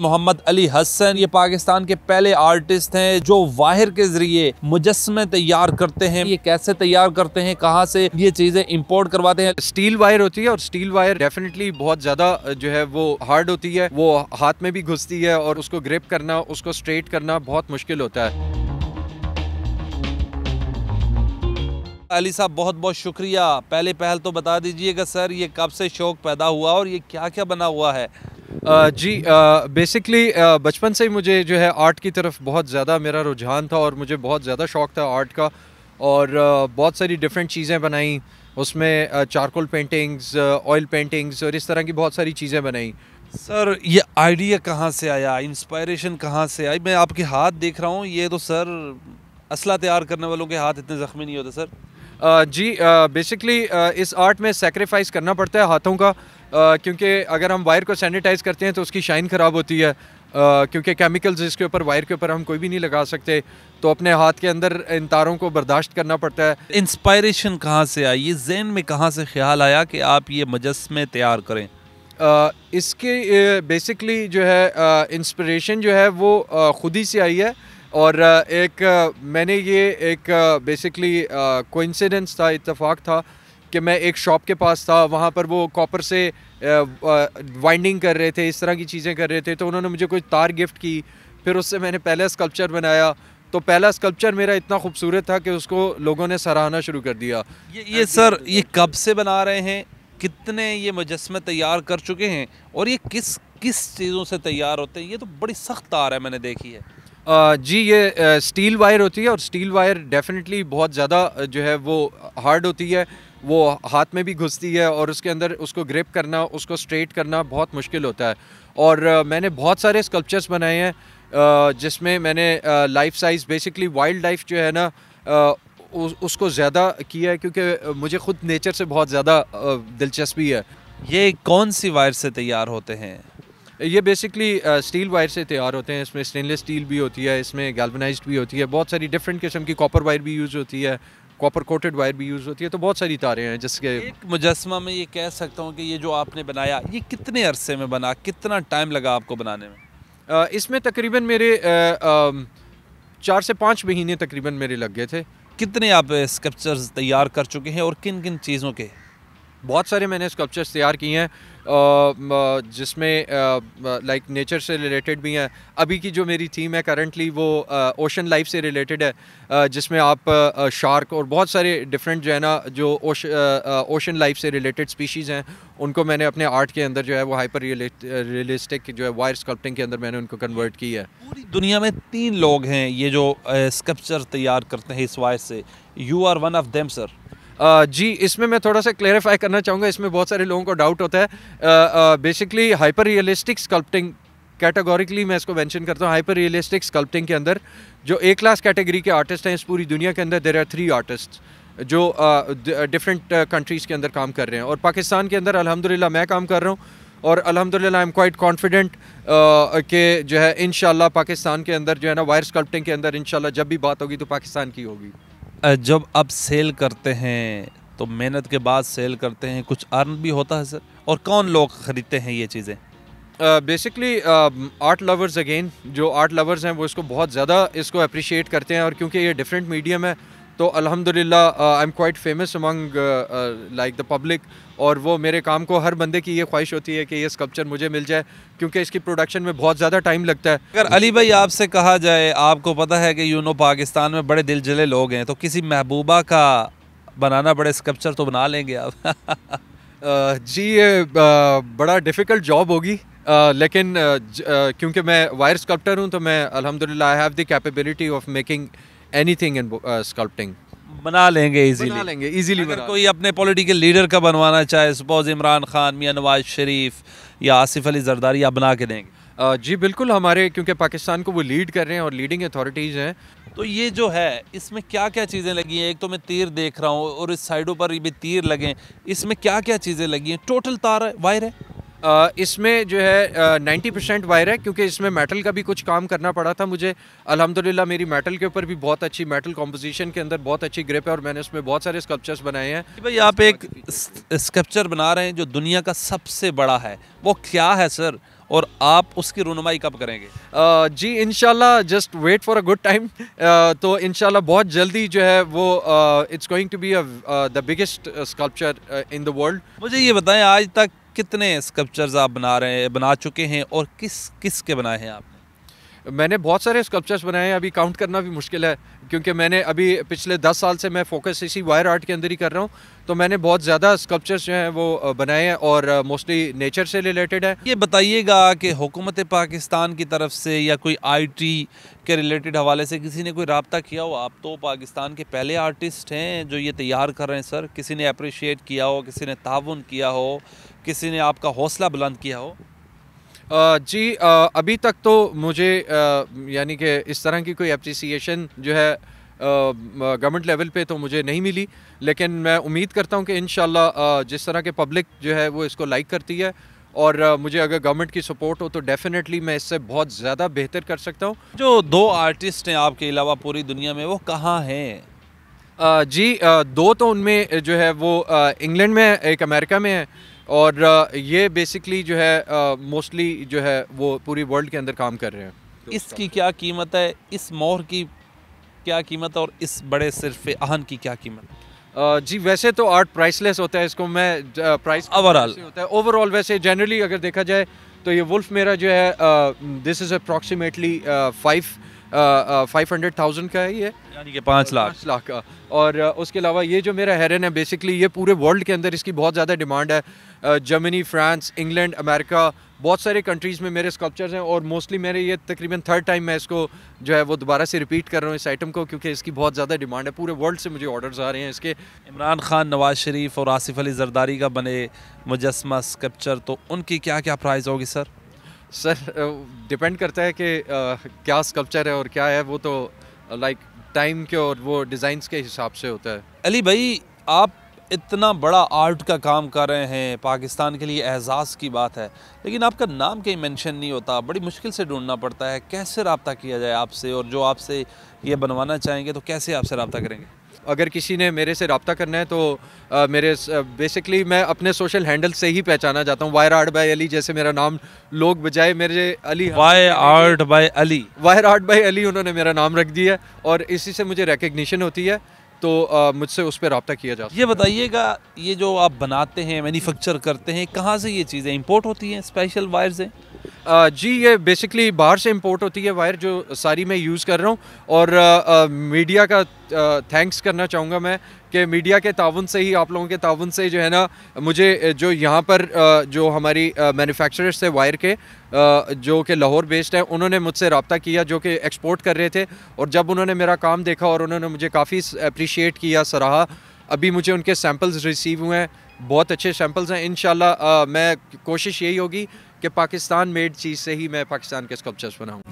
मोहम्मद अली हसन ये पाकिस्तान के पहले आर्टिस्ट हैं जो वाहिर के जरिए मुजस्मे तैयार करते हैं। ये कैसे तैयार करते हैं, कहाँ से ये चीज़ें इंपोर्ट करवाते हैं? स्टील वायर होती है और स्टील वायर डेफिनेटली बहुत ज़्यादा जो है वो हार्ड होती है, वो हाथ में भी घुसती है और उसको ग्रिप करना, उसको स्ट्रेट करना बहुत मुश्किल होता है। अली साहब बहुत बहुत शुक्रिया। पहल तो बता दीजिएगा सर, ये कब से शौक़ पैदा हुआ और ये क्या क्या बना हुआ है? जी बेसिकली बचपन से ही मुझे जो है आर्ट की तरफ बहुत ज़्यादा मेरा रुझान था और मुझे बहुत ज़्यादा शौक़ था आर्ट का। और बहुत सारी डिफरेंट चीज़ें बनाई, उसमें चारकोल पेंटिंग्स, ऑयल पेंटिंग्स और इस तरह की बहुत सारी चीज़ें बनाई। सर ये आइडिया कहाँ से आया, इंस्पायरेशन कहाँ से आई? मैं आपके हाथ देख रहा हूँ, ये तो सर असला तैयार करने वालों के हाथ इतने ज़ख्मी नहीं होते सर। जी बेसिकली इस आर्ट में सेक्रीफाइस करना पड़ता है हाथों का, क्योंकि अगर हम वायर को सैनिटाइज करते हैं तो उसकी शाइन ख़राब होती है, क्योंकि केमिकल्स इसके ऊपर वायर के ऊपर हम कोई भी नहीं लगा सकते, तो अपने हाथ के अंदर इन तारों को बर्दाश्त करना पड़ता है। इंस्पायरेशन कहाँ से आई, ये ज़हन में कहाँ से ख्याल आया कि आप ये मुजस्मे तैयार करें? इसके बेसिकली जो है इंस्पिरेशन जो है वो ख़ुद ही से आई है। और मैंने ये एक बेसिकली कोइंसिडेंस था, इत्तेफाक था कि मैं एक शॉप के पास था, वहाँ पर वो कॉपर से वाइंडिंग कर रहे थे, इस तरह की चीज़ें कर रहे थे, तो उन्होंने मुझे कुछ तार गिफ्ट की। फिर उससे मैंने पहला स्कल्पचर बनाया, तो पहला स्कल्पचर मेरा इतना खूबसूरत था कि उसको लोगों ने सराहना शुरू कर दिया। ये सर ये कब से बना रहे हैं, कितने ये मुजस्मे तैयार कर चुके हैं और ये किस किस चीज़ों से तैयार होते हैं? ये तो बड़ी सख्त तार है, मैंने देखी है। जी ये स्टील वायर होती है और स्टील वायर डेफिनेटली बहुत ज़्यादा जो है वो हार्ड होती है, वो हाथ में भी घुसती है और उसके अंदर उसको ग्रिप करना, उसको स्ट्रेट करना बहुत मुश्किल होता है। और मैंने बहुत सारे स्कल्पचर्स बनाए हैं, जिसमें मैंने life size basically wild life जो है ना उसको ज़्यादा किया है, क्योंकि मुझे ख़ुद नेचर से बहुत ज़्यादा दिलचस्पी है। ये कौन सी वायर से तैयार होते हैं? ये बेसिकली स्टील वायर से तैयार होते हैं, इसमें स्टेनलेस स्टील भी होती है, इसमें गैल्वनाइज्ड भी होती है, बहुत सारी डिफरेंट किस्म की कॉपर वायर भी यूज़ होती है, कॉपर कोटेड वायर भी यूज़ होती है, तो बहुत सारी तारें हैं जिसके एक मुजस्मा में ये कह सकता हूँ कि ये जो आपने बनाया ये कितने अरसे में बना, कितना टाइम लगा आपको बनाने में? इसमें तकरीबन मेरे 4 से 5 महीने तकरीबन मेरे लग गए थे। कितने आप स्कल्पचर्स तैयार कर चुके हैं और किन किन चीज़ों के? बहुत सारे मैंने स्कल्पचर्स तैयार किए हैं, जिसमें लाइक नेचर से रिलेटेड भी हैं। अभी की जो मेरी थीम है करंटली वो ओशन लाइफ से रिलेटेड है, जिसमें आप शार्क और बहुत सारे डिफरेंट जो है ना जो ओशन लाइफ से रिलेटेड स्पीशीज़ हैं, उनको मैंने अपने आर्ट के अंदर जो है वो हाइपर रियलिस्टिक जो है वायर स्कल्पटिंग के अंदर मैंने उनको कन्वर्ट की है। पूरी दुनिया में 3 लोग हैं ये जो स्कल्पचर तैयार करते हैं इस वायर से, you are one of them sir. जी इसमें मैं थोड़ा सा क्लेरिफाई करना चाहूँगा, इसमें बहुत सारे लोगों को डाउट होता है। Basically hyper realistic sculpting categorically मैं इसको मेंशन करता हूँ। हाइपर रियलिस्टिक स्कल्पटिंग के अंदर जो ए क्लास कैटेगरी के आर्टिस्ट हैं इस पूरी दुनिया के अंदर, देयर आर 3 आर्टिस्ट जो डिफरेंट कंट्रीज़ के अंदर काम कर रहे हैं, और पाकिस्तान के अंदर अल्हम्दुलिल्लाह मैं काम कर रहा हूँ और अल्हम्दुलिल्लाह आई एम क्वाइट कॉन्फिडेंट कि जो है इंशाल्लाह पाकिस्तान के अंदर जो है ना वायर स्कल्पटिंग के अंदर इंशाल्लाह जब भी बात होगी तो पाकिस्तान की होगी। जब आप सेल करते हैं तो मेहनत के बाद सेल करते हैं, कुछ अर्न भी होता है सर? और कौन लोग ख़रीदते हैं ये चीज़ें? बेसिकली आर्ट लवर्स, अगेन जो आर्ट लवर्स हैं वो इसको बहुत ज़्यादा इसको अप्रिशिएट करते हैं, और क्योंकि ये डिफरेंट मीडियम है तो अल्हम्दुलिल्लाह I am quite famous among like the public, और वो मेरे काम को हर बंदे की ये ख्वाहिश होती है कि ये स्कल्पचर मुझे मिल जाए, क्योंकि इसकी प्रोडक्शन में बहुत ज़्यादा टाइम लगता है। अगर अली भाई आपसे कहा जाए, आपको पता है कि पाकिस्तान में बड़े दिलजले लोग हैं, तो किसी महबूबा का बनाना बड़े स्कल्पचर तो बना लेंगे आप? जी ये बड़ा डिफ़िकल्ट जॉब होगी, लेकिन क्योंकि मैं वायर स्कल्प्टर हूँ तो मैं अल्हम्दुलिल्लाह I have the capability of making anything in sculpting. बना लेंगे इजीली, बना लेंगे इजीली। अगर कोई अपने पॉलिटिकल लीडर का बनवाना चाहे, सपोज इमरान खान, मियां नवाज शरीफ या आसिफ अली जरदारी, आप बना के देंगे? जी बिल्कुल, हमारे क्योंकि पाकिस्तान को वो लीड कर रहे हैं और लीडिंग अथॉरिटीज़ हैं। तो ये जो है इसमें क्या क्या चीज़ें लगी हैं? एक तो मैं तीर देख रहा हूँ और इस साइडों पर भी तीर लगे हैं, इसमें क्या क्या चीज़ें लगी हैं? टोटल तार है, वायर है? इसमें जो है 90% वायर है, क्योंकि इसमें मेटल का भी कुछ काम करना पड़ा था मुझे। अल्हम्दुलिल्लाह मेरी मेटल के ऊपर भी बहुत अच्छी मेटल कॉम्पोजिशन के अंदर बहुत अच्छी ग्रिप है और मैंने उसमें बहुत सारे स्कल्पचर्स बनाए हैं। भाई आप एक स्कल्पचर बना रहे हैं जो दुनिया का सबसे बड़ा है, वो क्या है सर? और आप उसकी रुनुमाई कब करेंगे? जी इंशाल्लाह, just wait for a good time. तो इंशाल्लाह बहुत जल्दी जो है वो it's going to be the biggest sculpture in the world. मुझे ये बताएं, आज तक कितने स्कल्पचर्स आप बना चुके हैं और किस किस के बनाए हैं आपने? मैंने बहुत सारे स्कल्पचर्स बनाए हैं, अभी काउंट करना भी मुश्किल है क्योंकि मैंने अभी पिछले 10 साल से मैं फोकस इसी वायर आर्ट के अंदर ही कर रहा हूँ। तो मैंने बहुत ज़्यादा स्कल्पचर्स जो हैं वो बनाए हैं और मोस्टली नेचर से रिलेटेड है। ये बताइएगा कि हुकूमत पाकिस्तान की तरफ से या कोई आईटी के रिलेटेड हवाले से किसी ने कोई रब्ता किया हो? आप तो पाकिस्तान के पहले आर्टिस्ट हैं जो ये तैयार कर रहे हैं सर। किसी ने अप्रिशिएट किया हो, किसी ने ताउन किया हो, किसी ने आपका हौसला बुलंद किया हो? जी अभी तक तो मुझे यानी कि इस तरह की कोई अप्रिसिएशन जो है गवर्नमेंट लेवल पे तो मुझे नहीं मिली, लेकिन मैं उम्मीद करता हूँ कि इंशाल्लाह जिस तरह के पब्लिक जो है वो इसको लाइक करती है और मुझे अगर गवर्नमेंट की सपोर्ट हो तो डेफिनेटली मैं इससे बहुत ज़्यादा बेहतर कर सकता हूँ। जो 2 आर्टिस्ट हैं आपके अलावा पूरी दुनिया में, वो कहाँ हैं? जी 2 तो उनमें जो है वो इंग्लैंड में, एक अमेरिका में है और ये बेसिकली जो है मोस्टली जो है वो पूरी वर्ल्ड के अंदर काम कर रहे हैं। इसकी क्या कीमत है? इस मोहर की क्या कीमत है और इस बड़े सिरफ़े आहन की क्या कीमत है? जी वैसे तो आर्ट प्राइसलेस होता है, इसको मैं प्राइस ओवरऑल होता है ओवरऑल। वैसे जनरली अगर देखा जाए तो ये वुल्फ मेरा जो है दिस इज़ अप्रॉक्सीमेटली 500,000 का है, ये यानी कि 5 लाख का। और उसके अलावा ये जो मेरा हेरन है बेसिकली ये पूरे वर्ल्ड के अंदर इसकी बहुत ज़्यादा डिमांड है। जर्मनी, फ्रांस, इंग्लैंड, अमेरिका, बहुत सारे कंट्रीज़ में मेरे स्कल्पचर्स हैं और मोस्टली मेरे ये तकरीबन 3rd टाइम मैं इसको जो है वो दोबारा से रिपीट कर रहा हूँ इस आइटम को, क्योंकि इसकी बहुत ज़्यादा डिमांड है। पूरे वर्ल्ड से मुझे ऑर्डर्स आ रहे हैं इसके। इमरान खान, नवाज शरीफ और आसिफ अली जरदारी का बने मुजस्समा स्कल्पचर, तो उनकी क्या क्या प्राइस होगी सर? सर डिपेंड करता है कि क्या स्कल्पचर है और क्या है, वो तो लाइक टाइम के और वो डिज़ाइंस के हिसाब से होता है। अली भाई, आप इतना बड़ा आर्ट का काम कर रहे हैं, पाकिस्तान के लिए एहसास की बात है, लेकिन आपका नाम कहीं मेंशन नहीं होता, बड़ी मुश्किल से ढूंढना पड़ता है। कैसे रब्ता किया जाए आपसे, और जो आपसे ये बनवाना चाहेंगे तो कैसे आपसे रब्ता करेंगे? अगर किसी ने मेरे से रब्ता करना है तो मेरे बेसिकली मैं अपने सोशल हैंडल से ही पहचाना जाता हूँ। वायर आर्ट बाय अली, जैसे मेरा नाम लोग बजाय मेरे Ali wire art bye Ali, wire art bye Ali उन्होंने मेरा नाम रख दिया है और इसी से मुझे रिकग्निशन होती है, तो मुझसे उस पर रब्ता किया जा सकता है। ये बताइएगा, ये जो आप बनाते हैं, मैन्युफैक्चर करते हैं, कहाँ से ये चीज़ें इंपोर्ट होती हैं? स्पेशल वायर से? जी ये बेसिकली बाहर से इंपोर्ट होती है वायर, जो सारी मैं यूज़ कर रहा हूँ। और मीडिया का थैंक्स करना चाहूँगा मैं कि मीडिया के ताउन से ही, आप लोगों के ताउन से जो है ना, मुझे जो यहाँ पर जो हमारी मैन्युफैक्चरर्स थे वायर के जो कि लाहौर बेस्ड है, उन्होंने मुझसे रब्ता किया, जो कि एक्सपोर्ट कर रहे थे। और जब उन्होंने मेरा काम देखा और उन्होंने मुझे काफ़ी अप्रिशिएट किया, सराहा। अभी मुझे उनके सैम्पल्स रिसीव हुए हैं, बहुत अच्छे सैम्पल्स हैं। इंशाल्लाह मैं कोशिश यही होगी कि पाकिस्तान मेड चीज़ से ही मैं पाकिस्तान के स्कल्पचर्स बनाऊँ।